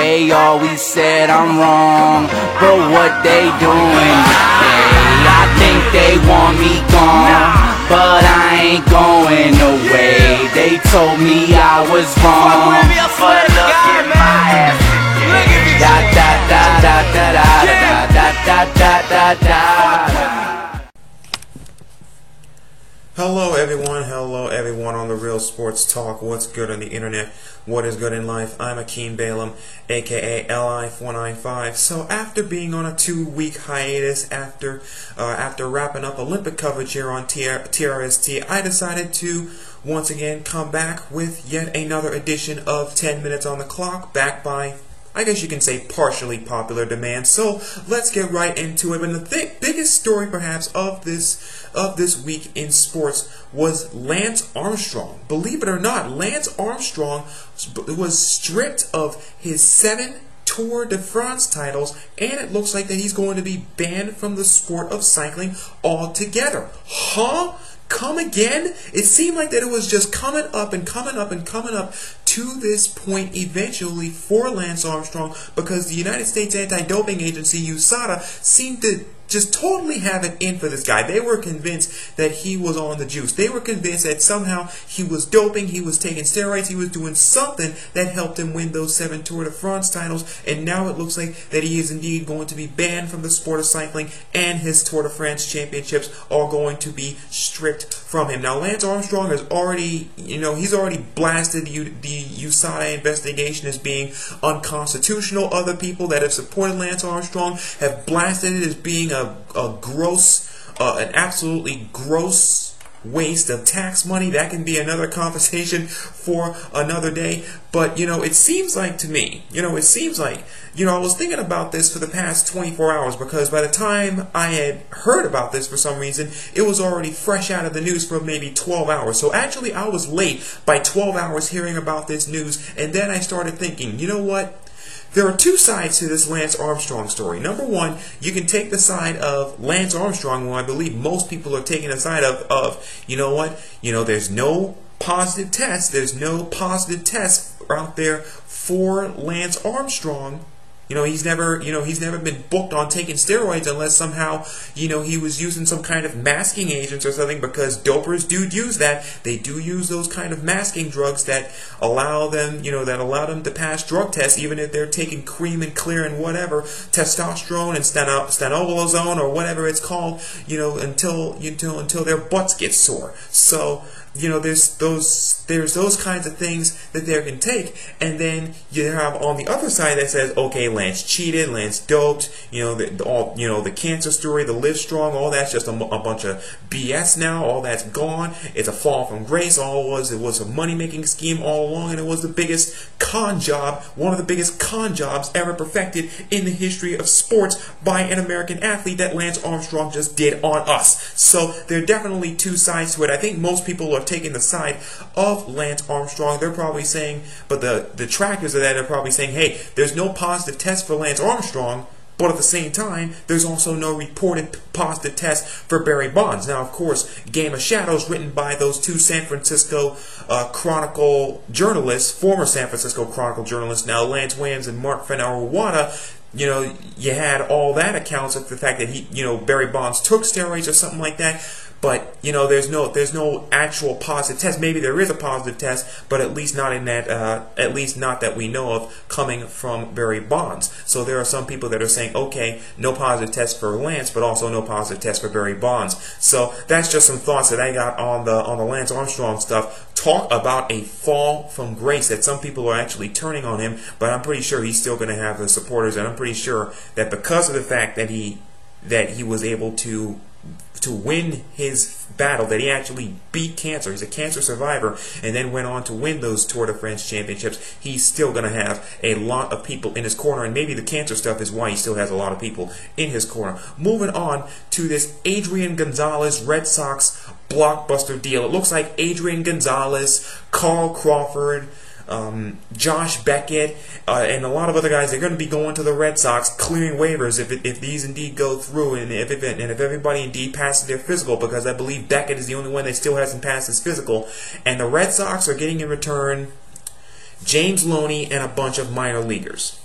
they always said I'm wrong, but what they doing? I think they want me gone, but I ain't going away. They told me I was wrong, but look at my ass today. Da da da da da da da da da da. Hello everyone on the Real Sports Talk. What's good on the internet? What is good in life? I'm Akeem Balaam, aka LI495. So after being on a 2-week hiatus, after wrapping up Olympic coverage here on TRST, I decided to once again come back with yet another edition of 10 Minutes on the Clock, backed by, I guess you can say, partially popular demand. So let's get right into it. And the biggest story perhaps of this week in sports was Lance Armstrong. Believe it or not, Lance Armstrong was stripped of his 7 Tour de France titles, and it looks like that he's going to be banned from the sport of cycling altogether. Huh? Come again? It seemed like that it was just coming up and coming up and coming up to this point eventually for Lance Armstrong, because the United States Anti-Doping Agency, USADA, seemed to just totally have it in for this guy. They were convinced that he was on the juice. They were convinced that somehow he was doping, he was taking steroids, he was doing something that helped him win those 7 Tour de France titles, and now it looks like that he is indeed going to be banned from the sport of cycling, and his Tour de France championships are going to be stripped from him. Now, Lance Armstrong has already, he's already blasted the USADA investigation as being unconstitutional. Other people that have supported Lance Armstrong have blasted it as being an absolutely gross waste of tax money. That can be another conversation for another day. But, it seems like to me, I was thinking about this for the past 24 hours, because by the time I had heard about this for some reason, it was already fresh out of the news for maybe 12 hours. So actually I was late by 12 hours hearing about this news, and then I started thinking, you know what? There are 2 sides to this Lance Armstrong story. Number one, you can take the side of Lance Armstrong, who I believe most people are taking the side of you know what? There's no positive test. There's no positive test out there for Lance Armstrong. He's never been booked on taking steroids unless somehow, he was using some kind of masking agents or something, because dopers do use that. They do use those kind of masking drugs that allow them, to pass drug tests, even if they're taking cream and clear and whatever, testosterone and stanozolone or whatever it's called, until their butts get sore. So, there's those kinds of things that they can take, and then you have on the other side that says, okay, Lance cheated, Lance doped, the cancer story, the Live Strong, all that's just a bunch of BS now. All that's gone. It's a fall from grace. It was a money-making scheme all along, and it was the biggest con job, one of the biggest con jobs ever perfected in the history of sports by an American athlete that Lance Armstrong just did on us. So there are definitely 2 sides to it. I think most people are taking the side of Lance Armstrong. They're probably saying, but the detractors of that are probably saying, hey, there's no positive test for Lance Armstrong, but at the same time, there's also no reported positive test for Barry Bonds. Now, of course, Game of Shadows, written by those 2 San Francisco Chronicle journalists, former San Francisco Chronicle journalists, now Lance Williams and Mark Fainaru-Wada, you had all that accounts of the fact that Barry Bonds took steroids or something like that. But there's no actual positive test. Maybe there is a positive test, but at least not that we know of coming from Barry Bonds. So there are some people that are saying, okay, no positive test for Lance, but also no positive test for Barry Bonds. So that's just some thoughts that I got on the Lance Armstrong stuff. Talk about a fall from grace, that some people are actually turning on him, but I'm pretty sure he's still going to have the supporters, and I'm pretty sure that because of the fact that he was able to win his battle, that he actually beat cancer. He's a cancer survivor, and then went on to win those Tour de France championships. He's still going to have a lot of people in his corner, and maybe the cancer stuff is why he still has a lot of people in his corner. Moving on to this Adrian Gonzalez Red Sox blockbuster deal. It looks like Adrian Gonzalez, Carl Crawford, Josh Beckett, and a lot of other guys, they're going to be going to the Red Sox, clearing waivers if these indeed go through, and if everybody indeed passes their physical, because I believe Beckett is the only one that still hasn't passed his physical. And the Red Sox are getting in return James Loney and a bunch of minor leaguers.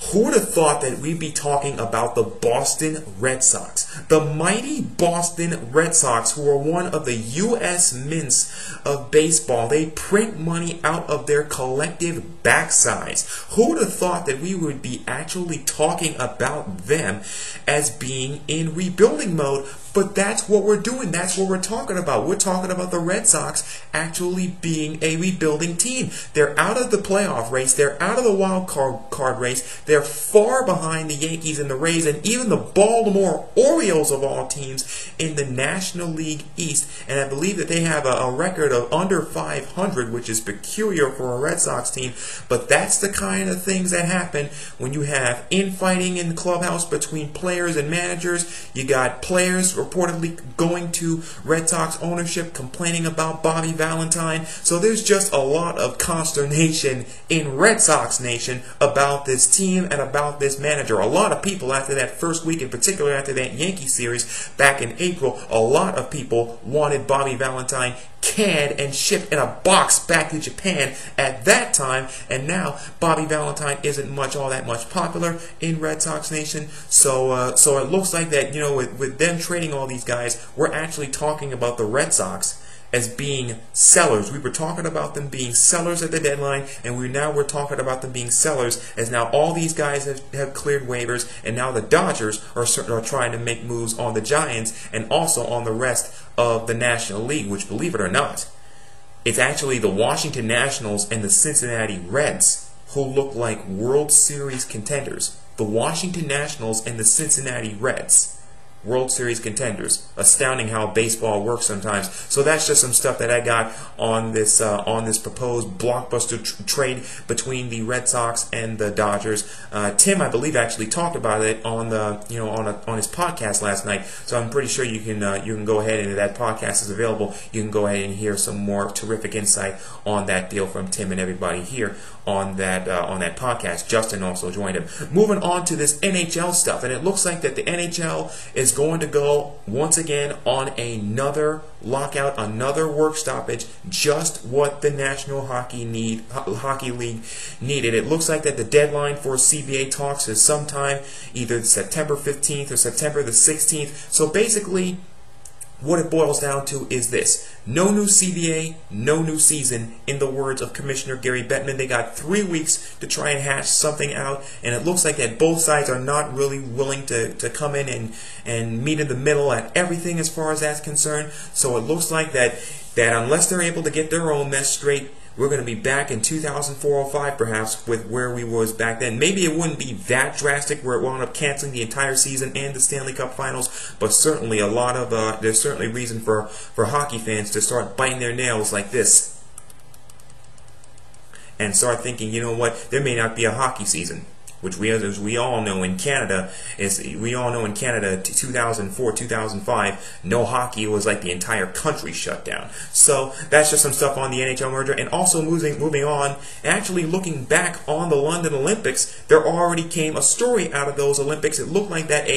Who would have thought that we'd be talking about the Boston Red Sox? The mighty Boston Red Sox, who are one of the U.S. mints of baseball. They print money out of their collective backsides. Who would have thought that we would be actually talking about them as being in rebuilding mode? But that's what we're doing. That's what we're talking about. We're talking about the Red Sox actually being a rebuilding team. They're out of the playoff race. They're out of the wild card race. They're far behind the Yankees and the Rays and even the Baltimore Orioles of all teams in the National League East. And I believe that they have a record of under 500, which is peculiar for a Red Sox team. But that's the kind of things that happen when you have infighting in the clubhouse between players and managers. You got players reportedly going to Red Sox ownership complaining about Bobby Valentine. So there's just a lot of consternation in Red Sox Nation about this team and about this manager. A lot of people after that first week, in particular after that Yankee series back in April, a lot of people wanted Bobby Valentine canned and shipped in a box back to Japan at that time, and now Bobby Valentine isn't all that much popular in Red Sox Nation. So it looks like that, with them trading all these guys, we're actually talking about the Red Sox as being sellers. We were talking about them being sellers at the deadline, and we're talking about them being sellers as now all these guys have cleared waivers, and now the Dodgers are trying to make moves on the Giants and also on the rest of the National League, which, believe it or not, it's actually the Washington Nationals and the Cincinnati Reds who look like World Series contenders. The Washington Nationals and the Cincinnati Reds, World Series contenders. Astounding how baseball works sometimes. So that's just some stuff that I got on this proposed blockbuster trade between the Red Sox and the Dodgers. Tim, I believe, actually talked about it on on his podcast last night. So I'm pretty sure you can go ahead, and if that podcast is available, you can go ahead and hear some more terrific insight on that deal from Tim and everybody here on that podcast. Justin also joined him. Moving on to this NHL stuff, and it looks like that the NHL is going to go once again on another lockout, another work stoppage, just what the National Hockey League needed. It looks like that the deadline for CBA talks is sometime either September 15th or September the 16th. So basically, what it boils down to is this: no new CBA, no new season, in the words of Commissioner Gary Bettman. They got 3 weeks to try and hash something out, and it looks like that both sides are not really willing to come in and meet in the middle at everything as far as that's concerned. So it looks like that unless they're able to get their own mess straight, we're going to be back in 2004-05 perhaps with where we was back then. Maybe it wouldn't be that drastic where it wound up canceling the entire season and the Stanley Cup Finals, but certainly a lot of there's certainly reason for hockey fans to start biting their nails like this and start thinking, you know what, there may not be a hockey season. Which we all know in Canada 2004, 2005, no hockey. It was like the entire country shut down. So that's just some stuff on the NHL merger. And also moving on, actually looking back on the London Olympics, there already came a story out of those Olympics. It looked like that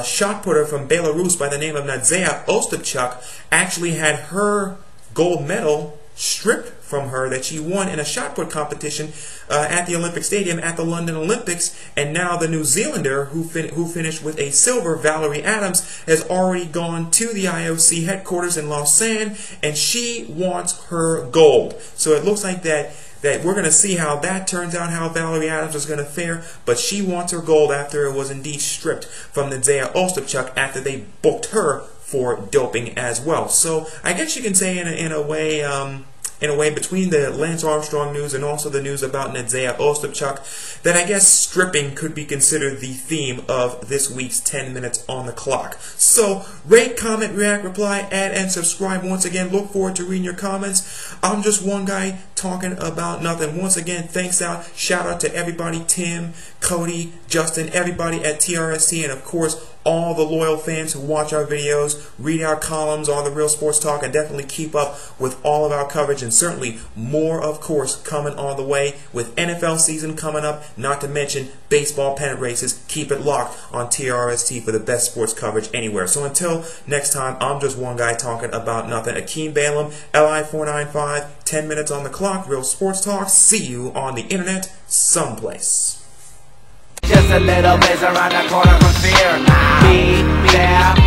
shot putter from Belarus by the name of Nadia Ostapchuk actually had her gold medal stripped from her that she won in a shot put competition at the Olympic Stadium at the London Olympics, and now the New Zealander who finished with a silver, Valerie Adams, has already gone to the IOC headquarters in Lausanne, and she wants her gold. So it looks like that we're going to see how that turns out, how Valerie Adams is going to fare, but she wants her gold after it was indeed stripped from Nadia Ostapchuk after they booked her for doping as well. So I guess you can say in a way, between the Lance Armstrong news and also the news about Nadia Ostapchuk, that I guess stripping could be considered the theme of this week's 10 Minutes on the Clock. So, rate, comment, react, reply, add, and subscribe. Once again, look forward to reading your comments. I'm just one guy talking about nothing. Once again, shout out to everybody, Tim, Cody, Justin, everybody at TRST, and of course, all the loyal fans who watch our videos, read our columns on the Real Sports Talk, and definitely keep up with all of our coverage, and certainly more, of course, coming on the way with NFL season coming up, not to mention baseball pennant races. Keep it locked on TRST for the best sports coverage anywhere. So until next time, I'm just one guy talking about nothing. Akeem Balaam, LI495, 10 Minutes on the Clock, Real Sports Talk. See you on the internet someplace. a little place around the corner from fear. Be there